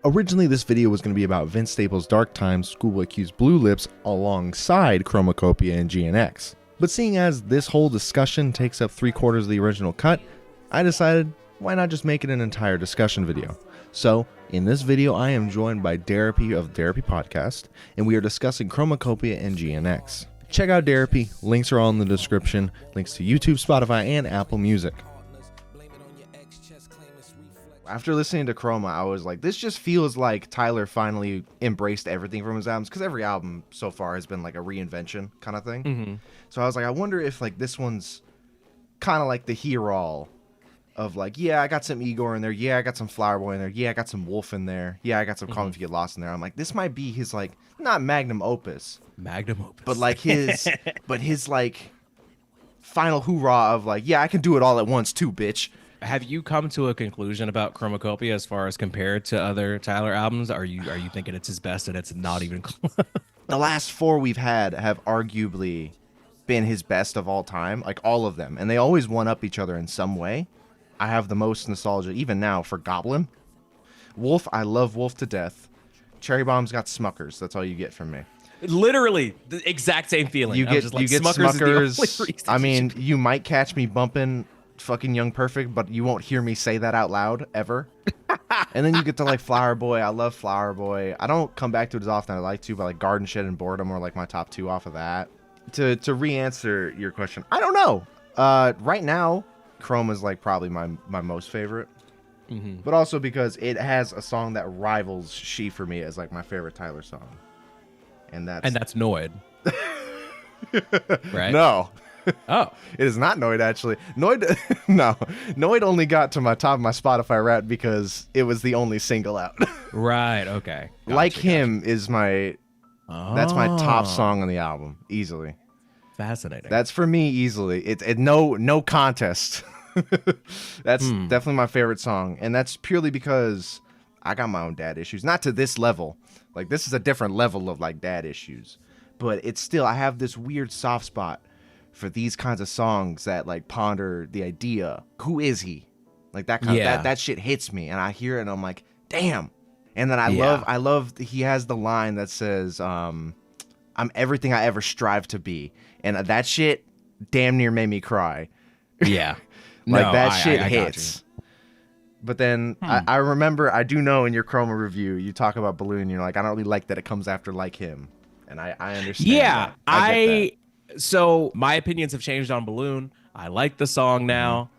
Originally, this video was going to be about Vince Staples' Dark Times, Schoolboy Q's Blue Lips alongside Chromakopia and GNX. But seeing as this whole discussion takes up 3/4 of the original cut, I decided, why not just make it an entire discussion video? So, in this video, I am joined by Derapy of Derapy Podcast, and we are discussing Chromakopia and GNX. Check out Derapy, links are all in the description, links to YouTube, Spotify, and Apple Music. After listening to Chroma, I was like, this just feels like Tyler finally embraced everything from his albums, because every album so far has been like a reinvention kind of thing. Mm-hmm. So I was like, I wonder if like this one's kind of like the hero of like, yeah, I got some Igor in there, yeah, I got some Flower Boy in there, yeah, I got some Wolf in there, yeah, I got some Call Me If You Get Lost in there. I'm like, this might be his like, not magnum opus, but like his like final hoorah of like, yeah, I can do it all at once too, bitch. Have you come to a conclusion about Chromakopia as far as compared to other Tyler albums? Are you thinking it's his best and it's not even close? The last 4 we've had have arguably been his best of all time, like all of them, and they always one up each other in some way. I have the most nostalgia even now for Goblin. Wolf, I love Wolf to death. Cherry Bomb's got Smuckers. That's all you get from me. Literally the exact same feeling. You get Smuckers. I mean, you might catch me bumping fucking Young Perfect, but you won't hear me say that out loud ever. And then you get to like Flower Boy. I love Flower Boy. I don't come back to it as often as I like to, but like Garden Shed and Boredom are like my top 2 off of that. To re-answer your question, I don't know. Right now, Chrome is like probably my most favorite. Mm-hmm. But also because it has a song that rivals She for me as like my favorite Tyler song. And that's Noid. Right? No. Oh, it is not Noid, actually. Noid, no. Noid only got to my top of my Spotify rap because it was the only single out. Right, okay. Gotcha. Is my, that's my top song on the album, easily. Fascinating. That's for me, easily. It no contest. That's definitely my favorite song, and that's purely because I got my own dad issues. Not to this level. Like, this is a different level of, like, dad issues. But it's still, I have this weird soft spot for these kinds of songs that like ponder the idea, who is he? Like that kind of that shit hits me, and I hear it and I'm like, damn. And then I love he has the line that says, I'm everything I ever strive to be. And that shit damn near made me cry. Yeah. Like that shit hits. But then I remember, I do know in your Chroma review, you talk about Balloon, you're like, I don't really like that it comes after Like Him. And I understand. Yeah, that. I get that. So my opinions have changed on Balloon. I like the song now.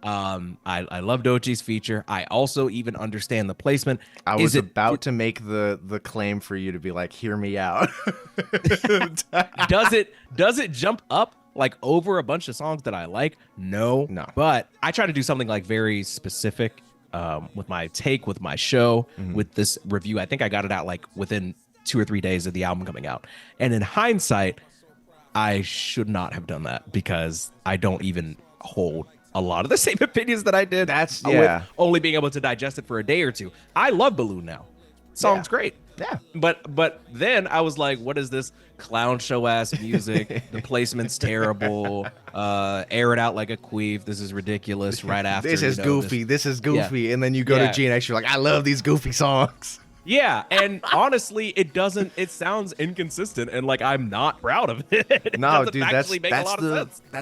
I love Dochi's feature. I also even understand the placement. I was about to make the claim for you to be like, hear me out. Does it jump up like over a bunch of songs that I like? No. But I try to do something like very specific with my take, with my show, with this review. I think I got it out like within 2 or 3 days of the album coming out. And in hindsight, I should not have done that because I don't even hold a lot of the same opinions that I did. That's with only being able to digest it for a day or two. I love Balloon now. Song's great. Yeah. But then I was like, what is this clown show ass music? The placement's terrible. Air it out like a queef. This is ridiculous. Right after this is goofy. This is goofy. Yeah. And then you go to GNX, you're like, I love these goofy songs. Yeah, and honestly, it sounds inconsistent, and like I'm not proud of it. No, dude, that's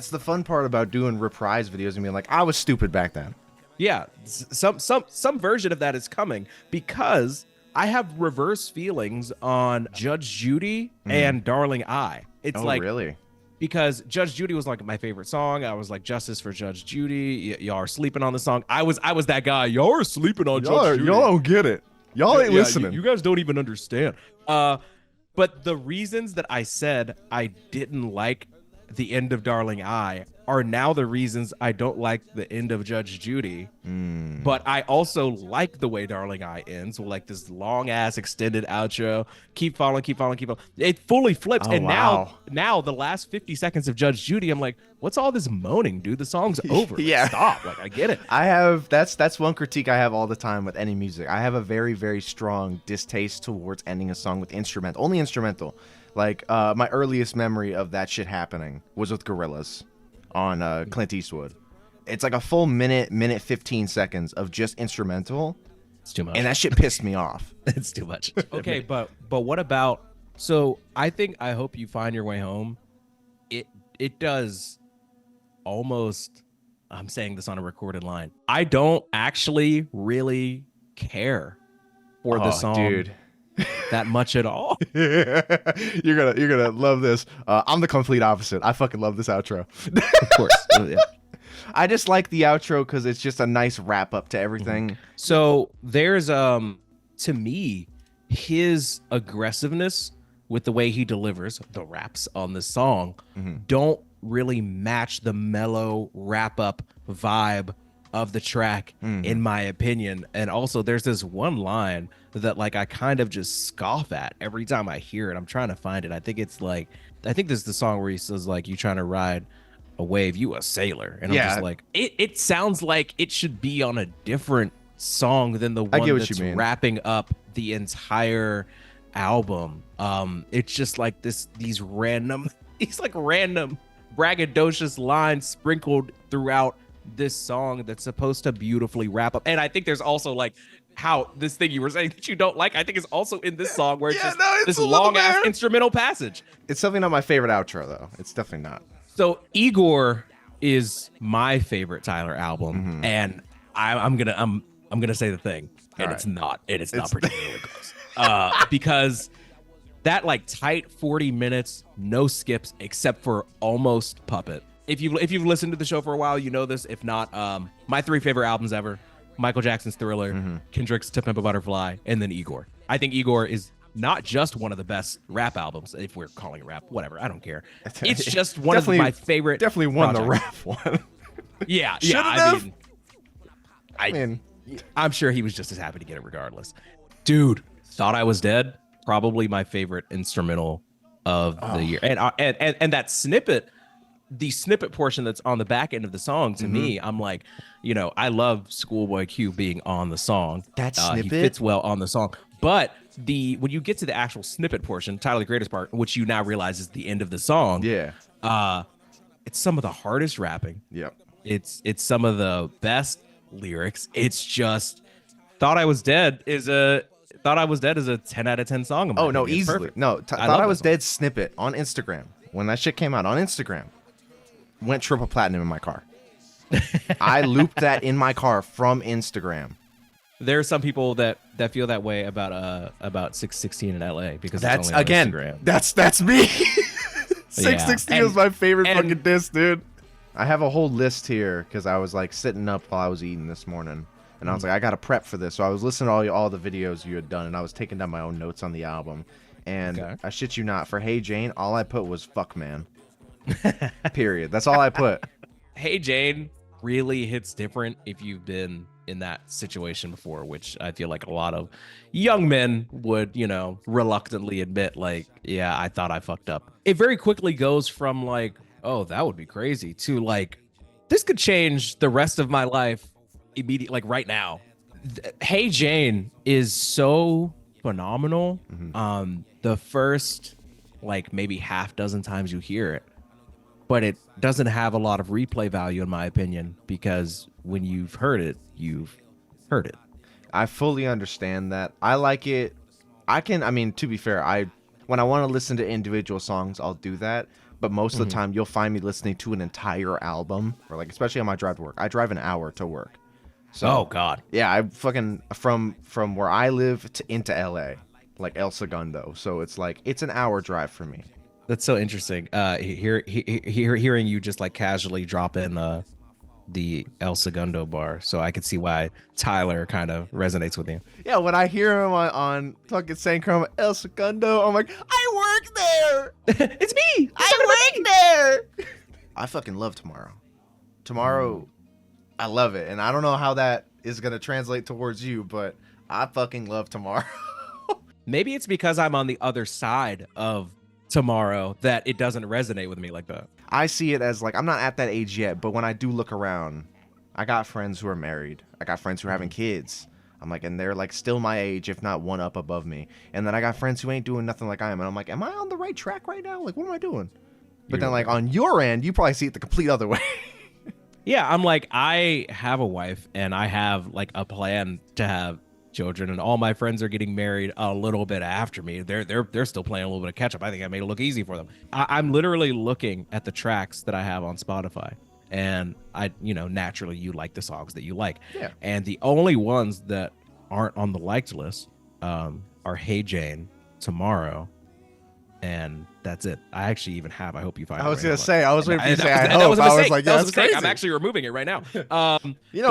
the fun part about doing reprise videos and being like, I was stupid back then. Yeah, some version of that is coming because I have reverse feelings on Judge Judy and Darling I. It's like, really? Because Judge Judy was like my favorite song. I was like, justice for Judge Judy. Y'all are sleeping on the song. I was that guy. Y'all are sleeping on Judge Judy. Y'all don't get it. Y'all ain't listening. You guys don't even understand. But the reasons that I said I didn't like the end of Darling I are now the reasons I don't like the end of Judge Judy. But I also like the way Darling I ends, with like this long ass extended outro. Keep falling, keep falling, keep falling. It fully flips. Now the last 50 seconds of Judge Judy, I'm like, what's all this moaning, dude? The song's over. Yeah. Stop. Like, I get it. That's one critique I have all the time with any music. I have a very, very strong distaste towards ending a song with only instrumental. Like, my earliest memory of that shit happening was with Gorillaz on Clint Eastwood. It's like a full minute 15 seconds of just instrumental. It's too much. And that shit pissed me off. It's too much. Okay, but what about? So I think I Hope You Find Your Way Home. It does almost. I'm saying this on a recorded line. I don't actually really care for the song, dude, that much at all. You're gonna love this. I'm the complete opposite. I fucking love this outro. Of course. Yeah. I just like the outro because it's just a nice wrap up to everything. So there's to me, his aggressiveness with the way he delivers the raps on this song don't really match the mellow wrap up vibe of the track, in my opinion. And also there's this one line that like I kind of just scoff at every time I hear it. I'm trying to find it. I think this is the song where he says like, you trying to ride a wave, you a sailor. And I'm just like, it sounds like it should be on a different song than the one that's wrapping up the entire album. It's just like these random braggadocious lines sprinkled throughout this song that's supposed to beautifully wrap up. And I think there's also like how this thing you were saying that you don't like, I think is also in this song where it's this long ass instrumental passage. It's definitely not my favorite outro though. It's definitely not. So Igor is my favorite Tyler album, and I'm gonna say the thing, and it's not particularly close, because that like tight 40 minutes, no skips except for Almost Puppet. If you've listened to the show for a while, you know this. If not, my 3 favorite albums ever: Michael Jackson's Thriller, Kendrick's To Pimp a Butterfly, and then Igor. I think Igor is not just one of the best rap albums, if we're calling it rap, whatever, I don't care. It's just one of my favorite. Definitely won the rap one. Yeah. I mean, I'm sure he was just as happy to get it regardless. Dude, Thought I Was Dead, probably my favorite instrumental of the year. And that snippet, the snippet portion that's on the back end of the song, to me, I'm like, I love Schoolboy Q being on the song. That snippet? He fits well on the song. But when you get to the actual snippet portion, Tyler, the Greatest part, which you now realize is the end of the song. Yeah. It's some of the hardest rapping. Yep. It's some of the best lyrics. It's just Thought I Was Dead is a 10 out of 10 song. Oh no, easily. No, Thought I Was Dead snippet on Instagram. When that shit came out on Instagram, went triple platinum in my car. I looped that in my car from Instagram. There are some people that feel that way about 616 in LA because that's it's only on again Instagram. That's me. 616 was my favorite fucking diss, dude. I have a whole list here because I was like sitting up while I was eating this morning, and I was like, I gotta prep for this. So I was listening to all the videos you had done, and I was taking down my own notes on the album. And I shit you not, for Hey Jane, all I put was fuck man. Period. That's all I put. Hey Jane really hits different if you've been in that situation before, which I feel like a lot of young men would, reluctantly admit, like, yeah, I thought I fucked up. It very quickly goes from like, oh, that would be crazy, to like, this could change the rest of my life immediately, like right now. Hey Jane is so phenomenal. The first like maybe half dozen times you hear it, but it doesn't have a lot of replay value in my opinion, because when you've heard it, you've heard it. I fully understand that. I like it. To be fair, when I want to listen to individual songs, I'll do that. But most of the time, you'll find me listening to an entire album, or like, especially on my drive to work. I drive an hour to work. So, oh God. Yeah, I fucking from where I live into LA, like El Segundo. So it's like it's an hour drive for me. That's so interesting. Hearing you just like casually drop in the El Segundo bar, so I could see why Tyler kind of resonates with you. Yeah, when I hear him on fucking St. Chroma El Segundo, I'm like, I work there. It's me. I work there. I fucking love Tomorrow. Tomorrow, I love it, and I don't know how that is gonna translate towards you, but I fucking love Tomorrow. Maybe it's because I'm on the other side of Tomorrow that it doesn't resonate with me like that. I see it as like, I'm not at that age yet, but when I do look around, I got friends who are married. I got friends who are having kids. I'm like, and they're like still my age, if not one up above me. And then I got friends who ain't doing nothing like I am. And I'm like, am I on the right track right now? Like, what am I doing? But then like on your end, you probably see it the complete other way. Yeah, I'm like, I have a wife and I have like a plan to have children, and all my friends are getting married a little bit after me. They're still playing a little bit of catch up. I think I made it look easy for them. I'm literally looking at the tracks that I have on Spotify, and naturally you like the songs that you like. Yeah. And the only ones that aren't on the liked list are Hey Jane, Tomorrow, and that's it. I actually even have I Hope You Find It. I was gonna say, I was waiting for you to say I that hope. was a I mistake. was like, That yeah, was a that's mistake. crazy. I'm actually removing it right now.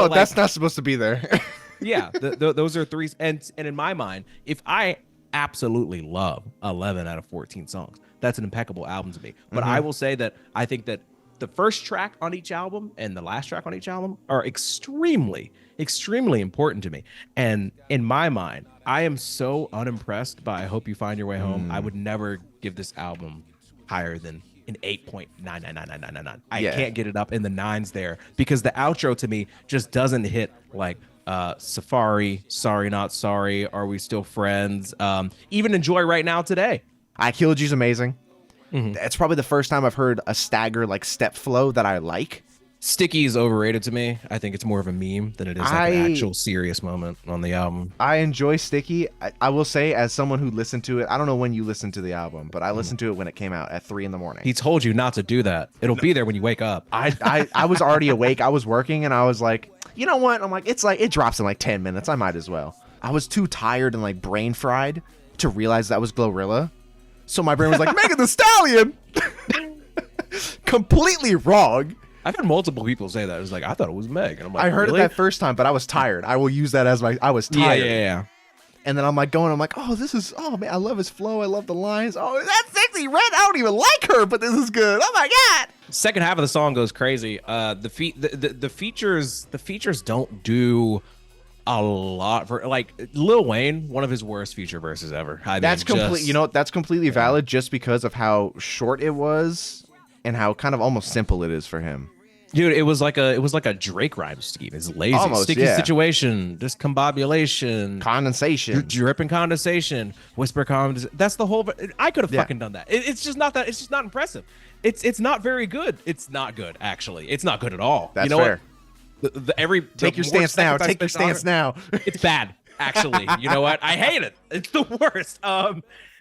That's not supposed to be there. Yeah, those are three. And in my mind, if I absolutely love 11 out of 14 songs, that's an impeccable album to me. But I will say that I think that the first track on each album and the last track on each album are extremely, extremely important to me. And in my mind, I am so unimpressed by I Hope You Find Your Way Home. I would never give this album higher than an 8.9999999. I can't get it up in the nines there because the outro to me just doesn't hit like Safari, Sorry Not Sorry, Are We Still Friends, even Enjoy Right Now Today. I Killed You's amazing. It's probably the first time I've heard a stagger like step flow that I like. Sticky is overrated to me. I think it's more of a meme than it is like an actual serious moment on the album. I enjoy Sticky. I will say, as someone who listened to it, I don't know when you listened to the album, but I listened to it when it came out at 3 a.m. He told you not to do that. It'll be there when you wake up. I was already awake. I was working, and I was like, you know what? I'm like, it drops in like 10 minutes. I might as well. I was too tired and like brain fried to realize that was Glorilla. So my brain was like, Megan Thee Stallion. Completely wrong. I've had multiple people say that. It was like, I thought it was Meg. And I'm like, I heard really? it that first time, but I was tired. I will use that as I was tired. Yeah. And then I'm like, oh, man, I love his flow. I love the lines. Oh, that's Sexy Red. I don't even like her, but this is good. Oh my God. Second half of the song goes crazy. The features don't do a lot for like Lil Wayne, one of his worst feature verses ever. That's completely valid just because of how short it was and how kind of almost simple it is for him. Dude, it was like a Drake rhyme scheme. It's lazy. Almost, Sticky yeah. situation, discombobulation, Condensation, dripping condensation, whisper condensation. That's the whole. I could have fucking done that. It's just not that. It's just not impressive. It's not very good. It's not good actually. It's not good at all. That's you know fair. What? Take your stance now. Take your stance now. It's bad actually. You know what? I hate it. It's the worst.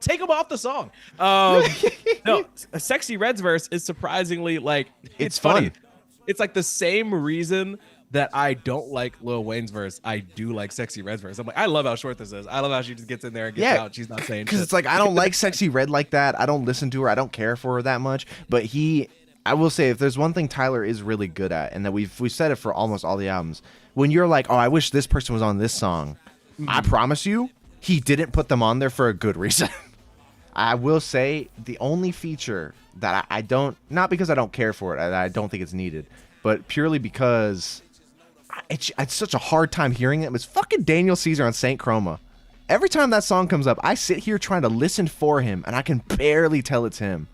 Take him off the song. No, Sexy Red's verse is surprisingly like it's funny. Fun. It's like the same reason that I don't like Lil Wayne's verse. I do like Sexy Red's verse. I'm like, I love how short this is. I love how she just gets in there and gets out. She's not saying because shit. it's like I don't like Sexy Red like that. I don't listen to her. I don't care for her that much. But I will say, if there's one thing Tyler is really good at, and that we've said it for almost all the albums, when you're like, oh, I wish this person was on this song, I promise you, he didn't put them on there for a good reason. I will say the only feature that I don't, not because I don't care for it, I don't think it's needed, but purely because it's such a hard time hearing it, was fucking Daniel Caesar on Saint Chroma. Every time that song comes up, I sit here trying to listen for him, and I can barely tell it's him.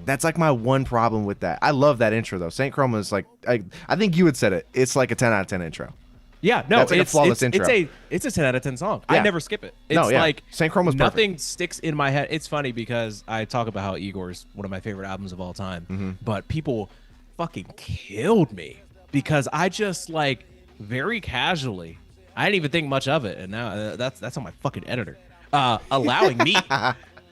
That's like my one problem with that. I love that intro, though. Saint Chroma is like, I think you had said it. It's like a 10 out of 10 intro. Yeah, no, that's like a flawless intro. It's a 10 out of 10 song. Yeah. I never skip it. It's like Saint Chroma's nothing perfect. sticks in my head. It's funny because I talk about how Igor's one of my favorite albums of all time, but people fucking killed me because I just like very casually, I didn't even think much of it, and now that's on my fucking editor, allowing me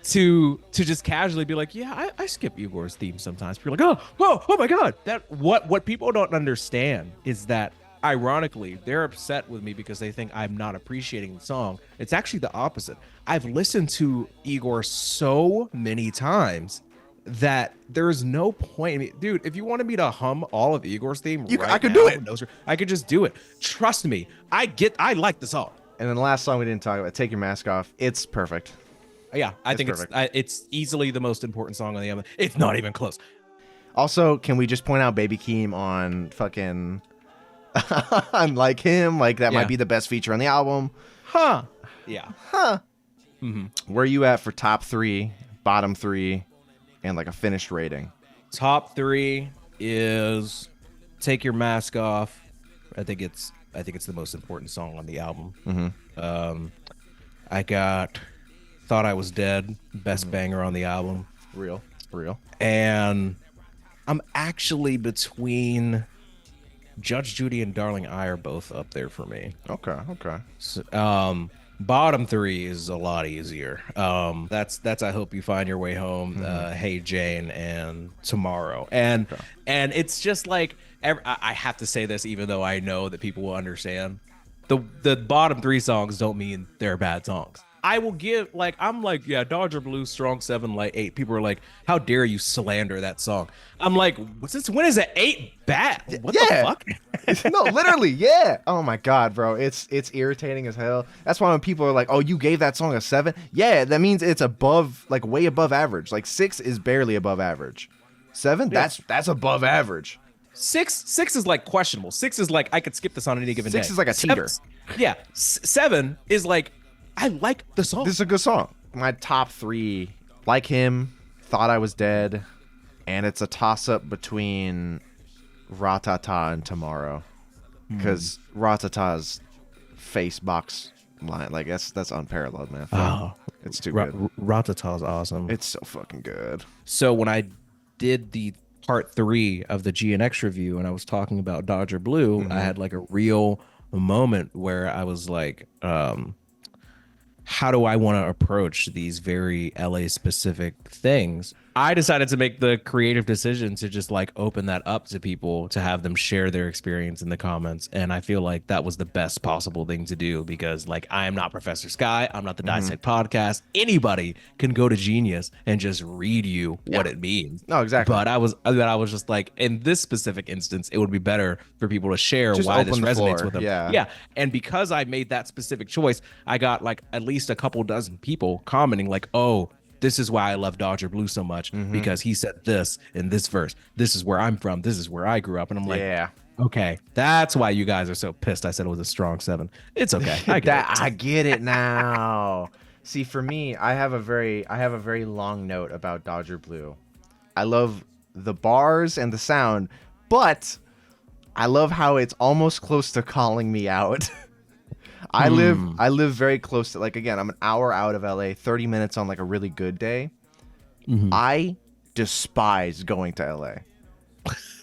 to just casually be like, yeah, I skip Igor's theme sometimes. People are like, oh my God. That what people don't understand is that ironically, they're upset with me because they think I'm not appreciating the song. It's actually the opposite. I've listened to Igor so many times that there's no point. I mean, dude, if you wanted me to hum all of Igor's theme, I could do it. I could just do it. Trust me. I like the song. And then the last song we didn't talk about, Take Your Mask Off. It's perfect. Yeah, I think it's easily the most important song on the album. It's not even close. Also, can we just point out Baby Keem on fucking Unlike Him? Like, that might be the best feature on the album. Huh. Yeah. Huh. Where are you at for top 3, bottom 3, and like a finished rating? Top 3 is Take Your Mask Off. I think it's the most important song on the album. I got Thought I Was Dead, best banger on the album. Real. And I'm actually between Judge Judy and Darling I are both up there for me. Okay. So, bottom three is a lot easier. That's I Hope You Find Your Way Home, Hey Jane, and Tomorrow. And it's just like I have to say this, even though I know that people will understand. The bottom three songs don't mean they're bad songs. I will give I'm like, yeah, Dodger Blue, Strong 7, Light 8. People are like, how dare you slander that song? I'm like, when is an 8 bad? What the fuck? No, literally, yeah. Oh my god, bro. It's irritating as hell. That's why when people are like, oh, you gave that song a 7? Yeah, that means it's above, like way above average. Like 6 is barely above average. 7, that's above average. Six is like questionable. 6 is like I could skip this on any given day. 6 is like a teeter. 7 is like I like the song. This is a good song. My top 3, Like Him, Thought I Was Dead, and it's a toss-up between Ratata and Tomorrow. Because Ratata's face box line, like that's unparalleled, man. It's too good. Ratata's awesome. It's so fucking good. So when I did the part 3 of the GNX review and I was talking about Dodger Blue, I had like a real moment where I was like, how do I want to approach these very LA specific things? I decided to make the creative decision to just like open that up to people to have them share their experience in the comments. And I feel like that was the best possible thing to do because like I am not Professor Sky. I'm not the Dissect Podcast. Anybody can go to Genius and just read you what it means. No, exactly. But I was just like, in this specific instance, it would be better for people to share just why this resonates floor. with them. Yeah. And because I made that specific choice, I got like at least a couple dozen people commenting like, oh, this is why I love Dodger Blue so much because he said this in this verse. This is where I'm from. This is where I grew up. And I'm like, okay, that's why you guys are so pissed. I said it was a strong 7. It's okay. I get it now. See, for me, I have a very long note about Dodger Blue. I love the bars and the sound, but I love how it's almost close to calling me out. I live very close to, like, again, I'm an hour out of LA, 30 minutes on like a really good day. I despise going to LA.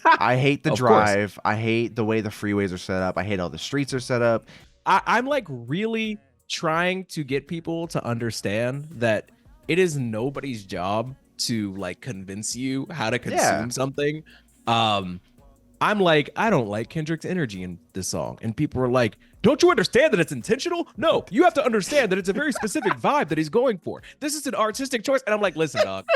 I hate the drive. Course. I hate the way the freeways are set up. I hate how the streets are set up. I'm like really trying to get people to understand that it is nobody's job to like convince you how to consume something. I'm like, I don't like Kendrick's energy in this song. And people are like, don't you understand that it's intentional? No, you have to understand that it's a very specific vibe that he's going for. This is an artistic choice. And I'm like, listen, dog,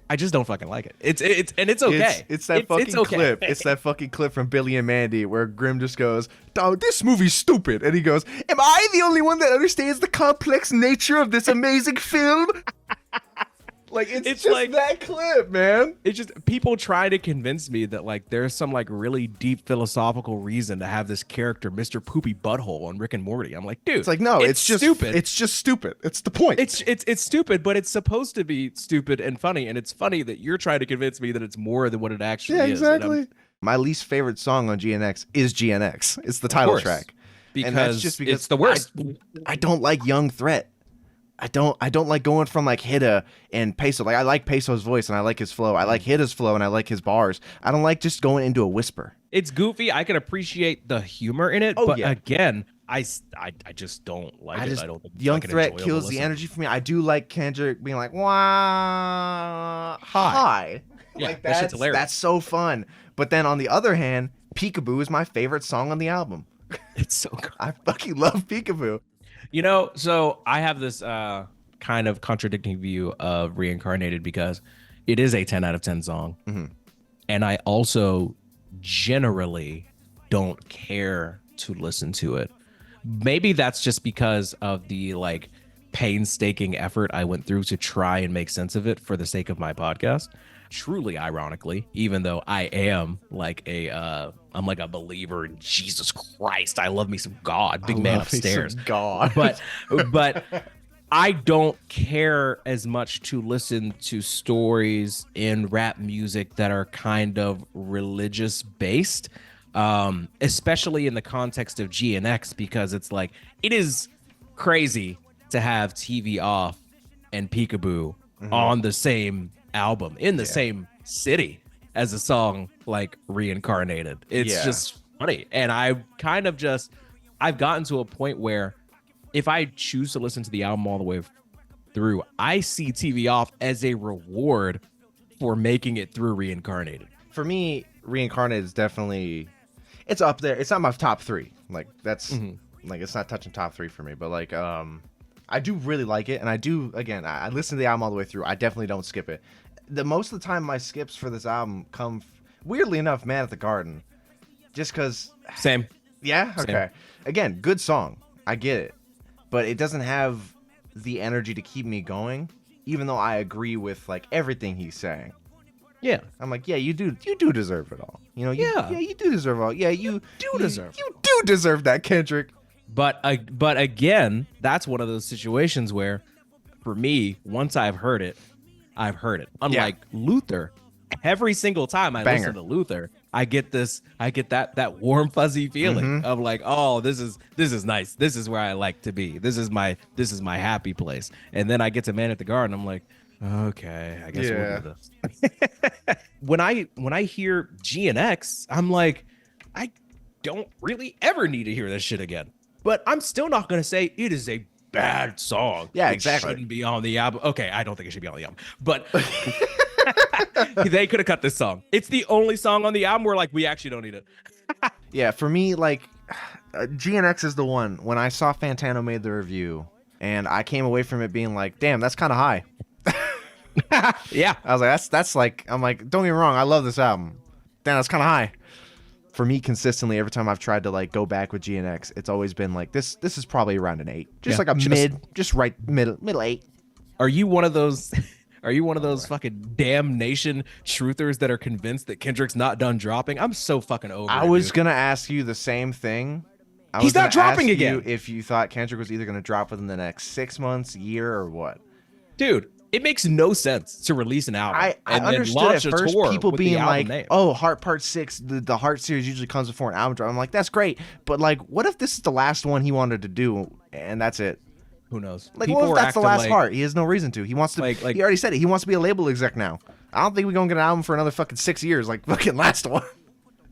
I just don't fucking like it. It's okay. It's that fucking clip. It's that fucking clip from Billy and Mandy where Grimm just goes, dog, this movie's stupid. And he goes, am I the only one that understands the complex nature of this amazing film? Like, it's just like that clip, man. It's just people try to convince me that like there's some like really deep philosophical reason to have this character, Mr. Poopy Butthole on Rick and Morty. I'm like, dude, it's like, no, it's just stupid. It's just stupid. It's the point. It's stupid, but it's supposed to be stupid and funny. And it's funny that you're trying to convince me that it's more than what it actually is. Yeah, exactly. My least favorite song on GNX is GNX. It's the title track. And that's just because it's the worst. I don't like Young Threat. I don't like going from like Hida and Peso. Like I like Peso's voice and I like his flow. I like Hida's flow and I like his bars. I don't like just going into a whisper. It's goofy. I can appreciate the humor in it, but again, I just don't like it. I don't think Young Threat kills the energy for me. I do like Kendrick being like, "Wah, hi." Yeah, like that shit's hilarious. That's so fun. But then on the other hand, Peekaboo is my favorite song on the album. It's so good. I fucking love Peekaboo. You know, so I have this kind of contradicting view of Reincarnated because it is a 10 out of 10 song. And I also generally don't care to listen to it. Maybe that's just because of the like painstaking effort I went through to try and make sense of it for the sake of my podcast. Truly ironically, even though I am like I'm like a believer in Jesus Christ. I love me some God, big man upstairs. God. But I don't care as much to listen to stories in rap music that are kind of religious based, especially in the context of GNX, because it's like, it is crazy to have TV Off and Peekaboo on the same album in the same city as a song like Reincarnated. It's just funny. And I've gotten to a point where if I choose to listen to the album all the way through, I see TV Off as a reward for making it through Reincarnated. For me, Reincarnated is definitely, it's up there. It's not my top 3. Like that's like it's not touching top 3 for me. But like I do really like it, and I do again. I listen to the album all the way through. I definitely don't skip it. The most of the time, my skips for this album come weirdly enough, Man at the Garden, just because. Same. Yeah. Okay. Same. Again, good song. I get it, but it doesn't have the energy to keep me going. Even though I agree with like everything he's saying. Yeah, I'm like, yeah, you do deserve it all. You know, yeah, you do deserve it all. Yeah, you deserve. You do deserve that, Kendrick. But again, that's one of those situations where, for me, once I've heard it, I've heard it. Unlike Luther, every single time I listen to Luther, I get that warm fuzzy feeling of like, oh, this is nice. This is where I like to be. This is my happy place. And then I get to Man at the Garden, I'm like, okay, I guess we'll do this. When I hear GNX, I'm like, I don't really ever need to hear this shit again. But I'm still not gonna say it is a bad song. Yeah, it exactly. Shouldn't be on the album. Okay, I don't think it should be on the album. But they could have cut this song. It's the only song on the album where like we actually don't need it. Yeah, for me, like GNX is the one. When I saw Fantano made the review, and I came away from it being like, damn, that's kind of high. Yeah, I was like, that's like, I'm like, don't get me wrong, I love this album. Damn, that's kind of high. For me, consistently, every time I've tried to like go back with GNX, it's always been like this is probably around an 8, just like a middle 8. Are you one of those? Are you one of those fucking damnation truthers that are convinced that Kendrick's not done dropping? I'm so fucking over it. I was gonna ask you the same thing. He's not dropping again. If you thought Kendrick was either gonna drop within the next 6 months, year, or what? Dude, it makes no sense to release an album. I understood at first people being like, oh, Heart Part 6, the Heart series usually comes before an album drop. I'm like, that's great, but like, what if this is the last one he wanted to do and that's it? Who knows? Like, what if that's the last Heart? He has no reason to. He wants to. He already said it. He wants to be a label exec now. I don't think we're gonna get an album for another fucking 6 years, like fucking last one.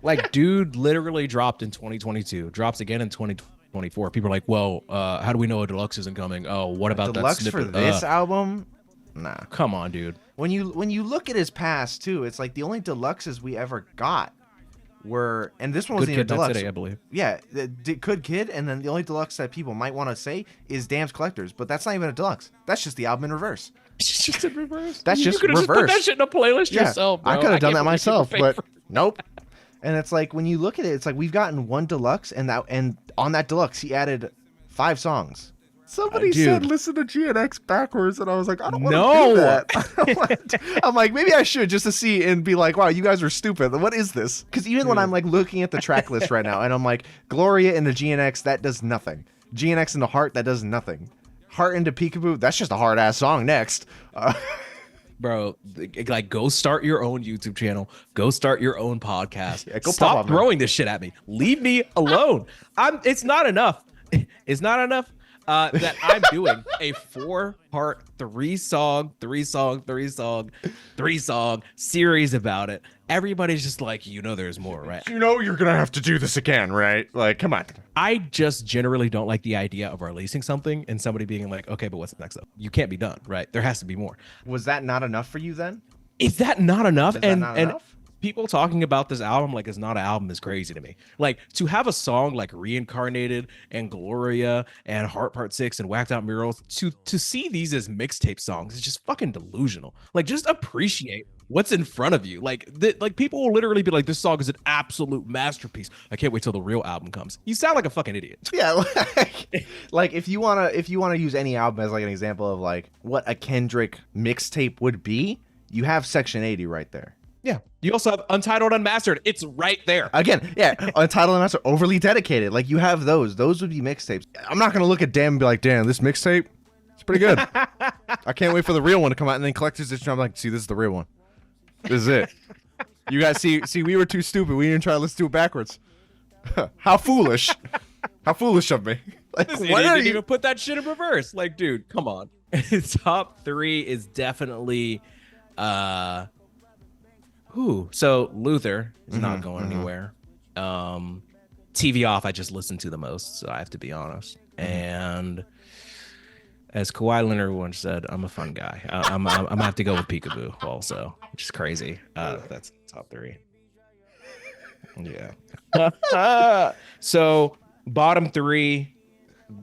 Like, dude literally dropped in 2022, drops again in 2024. People are like, well, how do we know a deluxe isn't coming? Oh, what about deluxe that snippet? For this album? Nah. Come on, dude. When you look at his past too, it's like the only deluxes we ever got were, and this one wasn't even a deluxe. Today, I believe. Yeah, Good Kid, and then the only deluxe that people might want to say is Damn's Collectors, but that's not even a deluxe. That's just the album in reverse. It's just in reverse. That's just you reverse. Just put that shit in a playlist yourself, bro. I could have done that myself, but nope. And it's like when you look at it, it's like we've gotten one deluxe, and on that deluxe he added 5 songs. Somebody said listen to GNX backwards, and I was like, I don't want to do that. I'm like, maybe I should just to see and be like, wow, you guys are stupid. What is this? Because even when I'm like looking at the track list right now, and I'm like, Gloria into GNX, that does nothing. GNX into Heart, that does nothing. Heart into Peekaboo, that's just a hard ass song next. Bro, like, go start your own YouTube channel. Go start your own podcast. Yeah, go stop throwing this shit at me. Leave me alone. It's not enough. It's not enough that I'm doing a 4-part, 3-song series about it. Everybody's just like, there's more, right? You're gonna have to do this again, right? Like, come on. I just generally don't like the idea of releasing something and somebody being like, okay, but what's next up? You can't be done, right? There has to be more. Was that not enough for you then? Is that not enough? Enough? People talking about this album like it's not an album is crazy to me. Like, to have a song like Reincarnated and Gloria and Heart Part 6 and Whacked Out Murals, to see these as mixtape songs is just fucking delusional. Like, just appreciate what's in front of you. Like, people will literally be like, this song is an absolute masterpiece. I can't wait till the real album comes. You sound like a fucking idiot. Yeah, like if you wanna use any album as like an example of like what a Kendrick mixtape would be, you have Section 80 right there. Yeah. You also have Untitled Unmastered. It's right there. Again, yeah. Untitled Unmastered, Overly Dedicated. Like, you have those. Those would be mixtapes. I'm not going to look at Damn and be like, damn, this mixtape, it's pretty good. I can't wait for the real one to come out. And then Collector's Edition, I'm like, see, this is the real one. This is it. You guys see, we were too stupid. We didn't try to listen to it backwards. How foolish. How foolish of me. Like, this idiot didn't even put that shit in reverse. Like, dude, come on. Top 3 is definitely... So Luther is not going anywhere. TV Off, I just listen to the most, so I have to be honest. And as Kawhi Leonard once said, I'm a fun guy. I'm gonna have to go with Peekaboo also, which is crazy. That's top 3. Yeah. So bottom 3,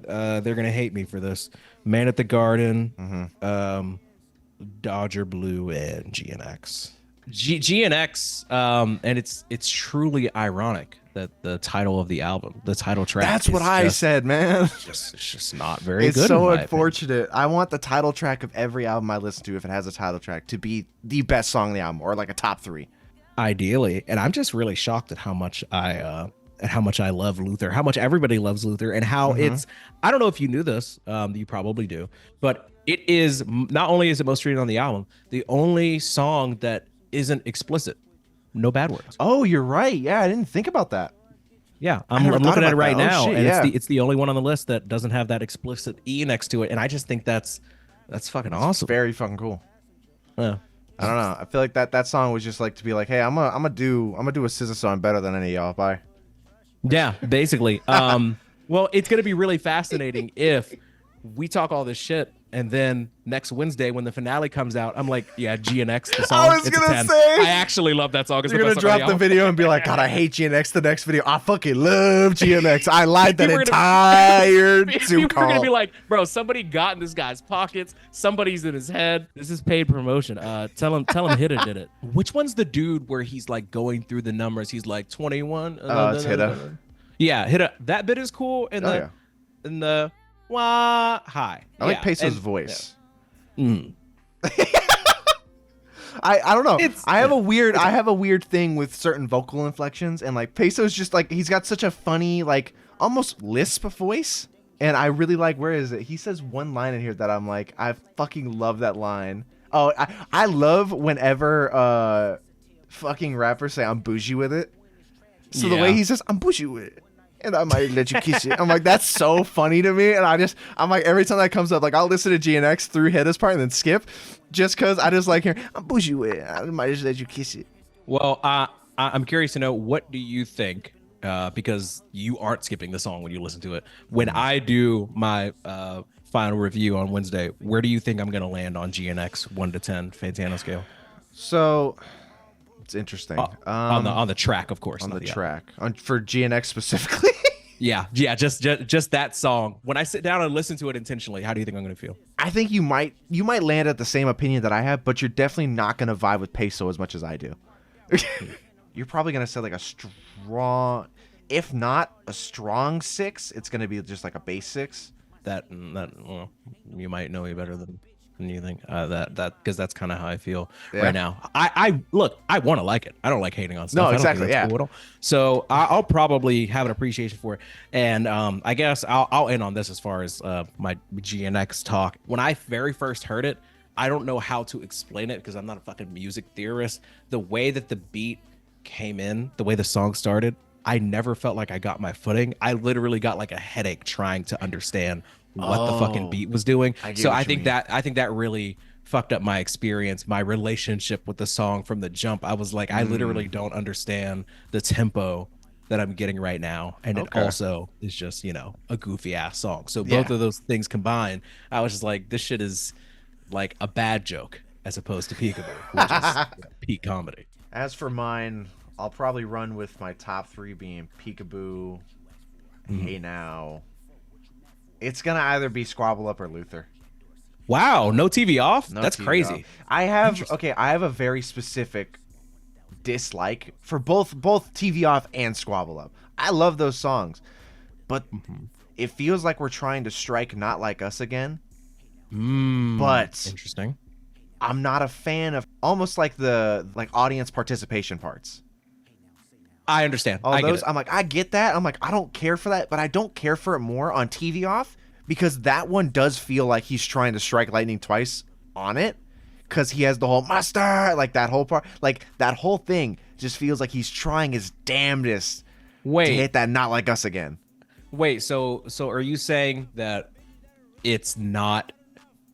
they're gonna hate me for this. Man at the Garden, Dodger Blue, and GNX. GNX, and it's truly ironic that the title of the album, the title track, that's what I said, man. It's just not very good. It's so unfortunate. I want the title track of every album I listen to, if it has a title track, to be the best song on the album, or like a top 3. Ideally, and I'm just really shocked at how much I love Luther, how much everybody loves Luther, and how it's. I don't know if you knew this, you probably do, but it is not only is it most streamed on the album, the only song that isn't explicit, no bad words. Oh, you're right. Yeah, I didn't think about that. Yeah, I'm looking at it right now, shit, and it's the only one on the list that doesn't have that explicit E next to it, and I just think that's fucking awesome. Very fucking cool. Yeah. I don't know. I feel like that song was just like to be like, hey, I'm gonna do a SZA song better than any of y'all. Bye. Yeah, basically. Well, it's gonna be really fascinating if we talk all this shit, and then next Wednesday when the finale comes out, I'm like, yeah, GNX, the song. I was gonna say, I actually love that song. It's you're gonna drop the video and be like, God, I hate GNX. The next video, I fucking love GNX. I lied that entire Zoom call. We're gonna be like, bro, somebody got in this guy's pockets. Somebody's in his head. This is paid promotion. Tell him Hitta did it. Which one's the dude where he's like going through the numbers? He's like 21. It's Hitta. Yeah, Hitta. That bit is cool. And the wah hi. I like Peso's voice. Yeah. I don't know. I have a weird thing with certain vocal inflections, and like Peso's just like, he's got such a funny, like almost lisp voice. And I really like, where is it? He says one line in here that I'm like, I fucking love that line. Oh, I love whenever fucking rappers say I'm bougie with it. So the way he says I'm bougie with it, and I might let you kiss it. I'm like, that's so funny to me. And I'm like, every time that comes up, like I'll listen to GNX through Hitta's part and then skip, just because I just like hearing, I'm bougie with it. I might just let you kiss it. Well, I'm curious to know, what do you think? Because you aren't skipping the song when you listen to it. When I do my final review on Wednesday, where do you think I'm going to land on GNX 1 to 10 Fantano scale? So it's interesting. On the track, of course. On the track. For GNX specifically? Yeah, just that song. When I sit down and listen to it intentionally, how do you think I'm going to feel? I think you might land at the same opinion that I have, but you're definitely not going to vibe with Peso as much as I do. You're probably going to say like a strong, if not a strong 6, it's going to be just like a base 6. That well, you might know me better than you think. That because that's kind of how I feel right now. I look, I want to like it. I don't like hating on stuff. No, exactly. Cool at all. So I'll probably have an appreciation for it. And I guess I'll end on this as far as my GNX talk. When I very first heard it, I don't know how to explain it because I'm not a fucking music theorist. The way that the beat came in, the way the song started, I never felt like I got my footing. I literally got like a headache trying to understand what the fucking beat was doing. I think that really fucked up my experience, my relationship with the song from the jump. I was like, I literally don't understand the tempo that I'm getting right now, and it also is just, a goofy ass song. So both of those things combined, I was just like, this shit is like a bad joke as opposed to Peekaboo, which is peak comedy. As for mine, I'll probably run with my top 3 being Peekaboo, Hey Now. It's gonna either be Squabble Up or Luther. Wow, no TV off? No That's TV crazy. off. I have a very specific dislike for both TV Off and Squabble Up. I love those songs, but it feels like we're trying to strike Not Like Us again. But interesting. I'm not a fan of almost like the audience participation parts. I understand. I'm like, I get that. I'm like, I don't care for that, but I don't care for it more on TV Off because that one does feel like he's trying to strike lightning twice on it because he has the whole mustard, like that whole part, like that whole thing just feels like he's trying his damnedest to hit that Not Like Us again. Wait, so are you saying that it's not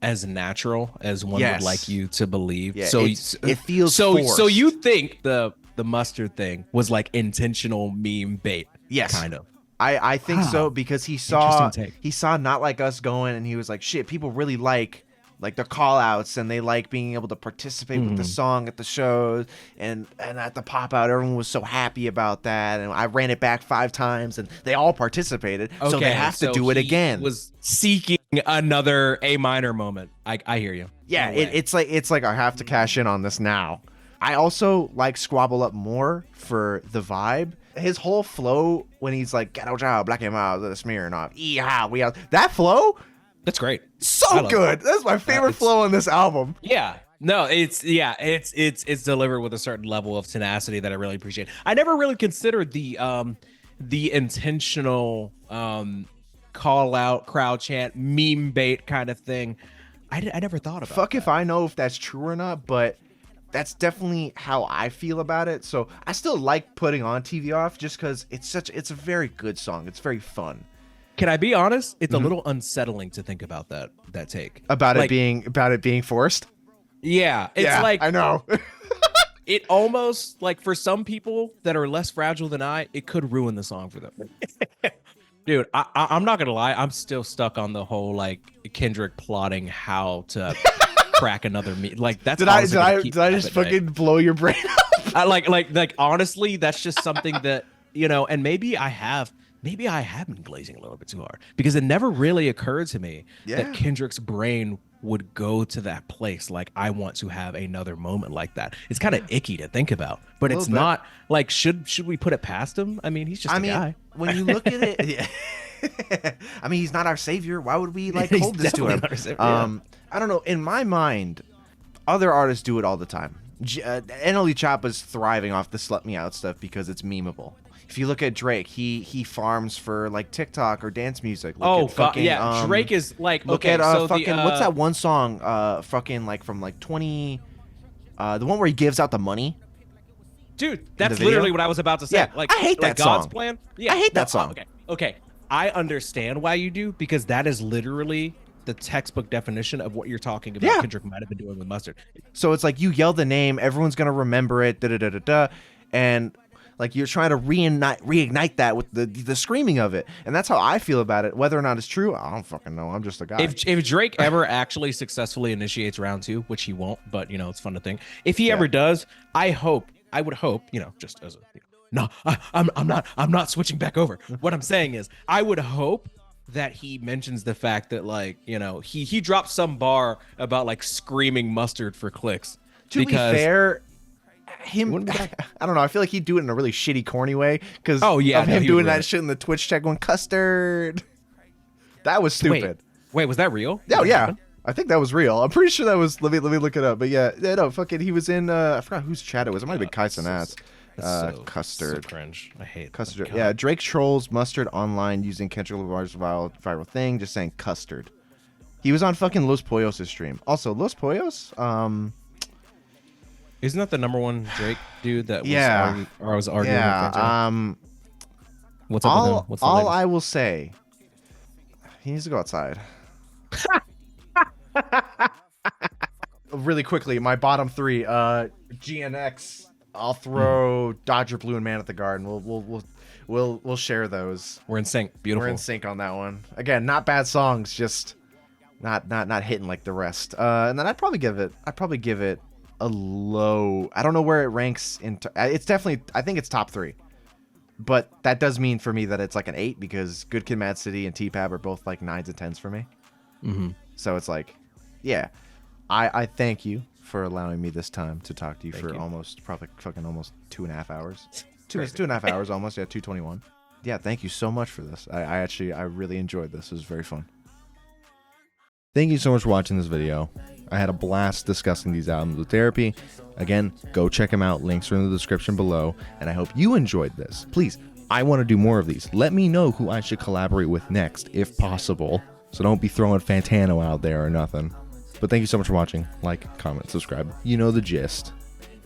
as natural as one would like you to believe? Yeah, so it feels forced. So you think the mustard thing was like intentional meme bait? Yes. Kind of. I think so, because he Interesting take. saw Not Like Us going, and he was like, shit, people really like the call outs, and they like being able to participate with the song at the shows, and at the pop out, everyone was so happy about that, and I ran it back 5 times and they all participated, so they have to do it again. Was seeking another A minor moment. I hear you. Yeah, No it's like I have to cash in on this now. I also like Squabble Up more for the vibe. His whole flow when he's like, "Ghetto Job, Black and Miles, smearing off, yeehaw, we out." That flow, that's great. So good. That's my favorite flow on this album. Yeah. No, it's delivered with a certain level of tenacity that I really appreciate. I never really considered the intentional call out, crowd chant, meme bait kind of thing. I never thought about. Fuck if I know if that's true or not, but that's definitely how I feel about it. So I still like putting on TV Off just because it's a very good song. It's very fun. Can I be honest? It's a little unsettling to think about that take about it being forced. Yeah, it's like, I know. It almost, like, for some people that are less fragile than I, it could ruin the song for them. Dude, I'm not gonna lie, I'm still stuck on the whole like Kendrick plotting how to crack another meat. Like that's did I just fucking blow your brain up? I like honestly, that's just something that, you know, and maybe I have been glazing a little bit too hard, because it never really occurred to me that Kendrick's brain would go to that place. Like, I want to have another moment like that. It's kind of icky to think about, but it's not like, should we put it past him? I mean, he's just a guy. When you look at it, yeah. I mean, he's not our savior. Why would we like hold this to him? I don't know. In my mind, other artists do it all the time. NLE Choppa's thriving off the "Slut Me Out" stuff because it's memeable. If you look at Drake, he farms for like TikTok or dance music. Drake is like, look at fucking what's that one song? Fucking like from like 20, the one where he gives out the money. Dude, that's literally what I was about to say. Yeah, like, I hate that song. God's Plan. Yeah, I hate that song. Okay. I understand why you do, because that is literally the textbook definition of what you're talking about. Kendrick might have been doing with Mustard. So it's like, you yell the name, everyone's gonna remember it, and like, you're trying to reignite that with the screaming of it, and that's how I feel about it. Whether or not it's true, I don't fucking know. I'm just a guy. If Drake ever actually successfully initiates round 2, which he won't, but you know, it's fun to think. If he ever does, I would hope, you know, just as a, no, I'm not switching back over. What I'm saying is, I would hope that he mentions the fact that, like, you know, he dropped some bar about like screaming Mustard for clicks. To be fair, I don't know. I feel like he'd do it in a really shitty, corny way, because him doing that shit in the Twitch chat going "Custard." That was stupid. Wait, was that real? Oh yeah, I think that was real. I'm pretty sure that was. Let me look it up. But yeah, no, fucking, he was in. I forgot whose chat it was. It might have been Kai Cenat's. Custard. So cringe. I hate Custard. Yeah, Drake trolls Mustard online using Kendrick Lamar's viral thing, just saying "Custard." He was on fucking Los Pollos' stream. Also, Los Pollos. Isn't that the #1 Drake dude that was arguing? Yeah. What's up with him? What's the latest? I will say, he needs to go outside. Really quickly, my bottom 3. GNX. I'll throw Dodger Blue and Man at the Garden. We'll share those. We're in sync. Beautiful. We're in sync on that one. Again, not bad songs, just not hitting like the rest. And then I'd probably give it a low. I don't know where it ranks it's definitely, I think it's top 3, but that does mean for me that it's like an 8, because Good Kid, Mad City and T-Pab are both like 9s and 10s for me. So it's like, yeah, I thank you for allowing me this time to talk to you probably fucking almost 2.5 hours. 2.5 hours almost. Yeah, 2:21. Yeah, thank you so much for this. I really enjoyed this. It was very fun. Thank you so much for watching this video. I had a blast discussing these albums with Derapy. Again, go check them out. Links are in the description below. And I hope you enjoyed this. Please, I want to do more of these. Let me know who I should collaborate with next, if possible. So don't be throwing Fantano out there or nothing. But thank you so much for watching. Like, comment, subscribe. You know the gist.